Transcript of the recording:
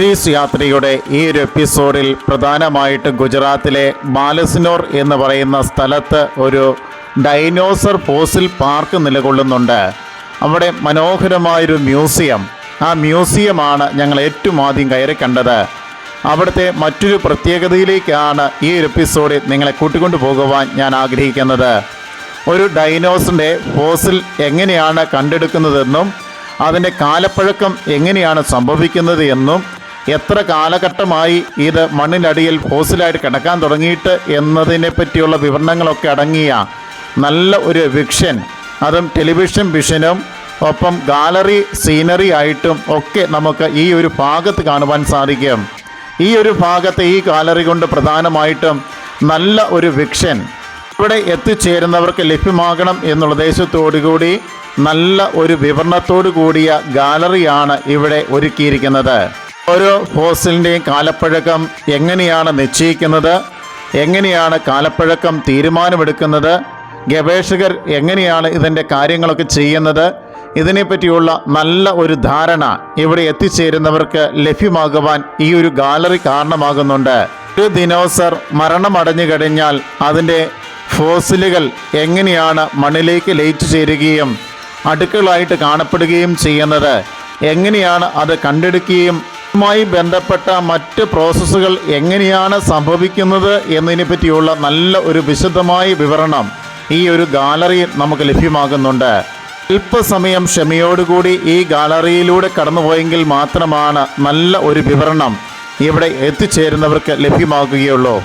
Series യാത്രയുടെ ഈ ഒരു എപ്പിസോഡിൽ പ്രധാനമായിട്ട് ഗുജറാത്തിലെ ബാലസിനോർ എന്ന് പറയുന്ന സ്ഥലത്ത് ഒരു ഡൈനോസർ ഫോസിൽ പാർക്ക് നിലകൊള്ളുന്നുണ്ട്. അവിടെ മനോഹരമായൊരു മ്യൂസിയം, ആ മ്യൂസിയമാണ് ഞങ്ങൾ ഏറ്റവും ആദ്യം കയറി കണ്ടത്. അവിടുത്തെ മറ്റൊരു പ്രത്യേകതയിലേക്കാണ് ഈ ഒരു എപ്പിസോഡിൽ നിങ്ങളെ കൂട്ടിക്കൊണ്ടു പോകുവാൻ ഞാൻ ആഗ്രഹിക്കുന്നത്. ഒരു ഡൈനോസറിൻ്റെ ഫോസിൽ എങ്ങനെയാണ് കണ്ടെടുക്കുന്നതെന്നും അതിൻ്റെ കാലപ്പഴക്കം എങ്ങനെയാണ് സംഭവിക്കുന്നത് എന്നും എത്ര കാലഘട്ടമായി ഇത് മണ്ണിനടിയിൽ ഫോസിലായിട്ട് കിടക്കാൻ തുടങ്ങിയിട്ട് എന്നതിനെ പറ്റിയുള്ള വിവരണങ്ങളൊക്കെ അടങ്ങിയ നല്ല ഒരു വിഷൻ, അതും ടെലിവിഷൻ വിഷനും ഒപ്പം ഗാലറി സീനറി ആയിട്ടും ഒക്കെ നമുക്ക് ഈ ഒരു ഭാഗത്ത് കാണുവാൻ സാധിക്കും. ഈ ഒരു ഭാഗത്ത് ഈ ഗാലറി കൊണ്ട് പ്രധാനമായിട്ടും നല്ല ഒരു വിഷൻ ഇവിടെ എത്തിച്ചേരുന്നവർക്ക് ലഭ്യമാകണം എന്നുള്ള ഉദ്ദേശത്തോടു കൂടി നല്ല ഒരു വിവരണത്തോടു കൂടിയ ഗാലറിയാണ് ഇവിടെ ഒരുക്കിയിരിക്കുന്നത്. ഓരോ ഫോസിലിൻ്റെയും കാലപ്പഴക്കം എങ്ങനെയാണ് നിശ്ചയിക്കുന്നത്, എങ്ങനെയാണ് കാലപ്പഴക്കം തീരുമാനമെടുക്കുന്നത്, ഗവേഷകർ എങ്ങനെയാണ് ഇതിൻ്റെ കാര്യങ്ങളൊക്കെ ചെയ്യുന്നത്, ഇതിനെപ്പറ്റിയുള്ള നല്ല ഒരു ധാരണ ഇവിടെ എത്തിച്ചേരുന്നവർക്ക് ലഭ്യമാകുവാൻ ഈ ഒരു ഗാലറി കാരണമാകുന്നുണ്ട്. ഒരു ദിനോസർ മരണമടഞ്ഞു കഴിഞ്ഞാൽ അതിൻ്റെ ഫോസിലുകൾ എങ്ങനെയാണ് മണ്ണിലേക്ക് ലയിച്ചു ചേരുകയും അടുക്കുകളായിട്ട് കാണപ്പെടുകയും ചെയ്യുന്നത്, എങ്ങനെയാണ് അത് കണ്ടെടുക്കുകയും ുമായി ബന്ധപ്പെട്ട മറ്റ് പ്രോസസ്സുകൾ എങ്ങനെയാണ് സംഭവിക്കുന്നത് എന്നതിനെ പറ്റിയുള്ള നല്ല ഒരു വിശദമായ വിവരണം ഈ ഒരു ഗാലറിയിൽ നമുക്ക് ലഭ്യമാകുന്നുണ്ട്. അല്പസമയം ക്ഷമയോടുകൂടി ഈ ഗാലറിയിലൂടെ കടന്നുപോയെങ്കിൽ മാത്രമാണ് നല്ല ഒരു വിവരണം ഇവിടെ എത്തിച്ചേരുന്നവർക്ക് ലഭ്യമാകുകയുള്ളൂ.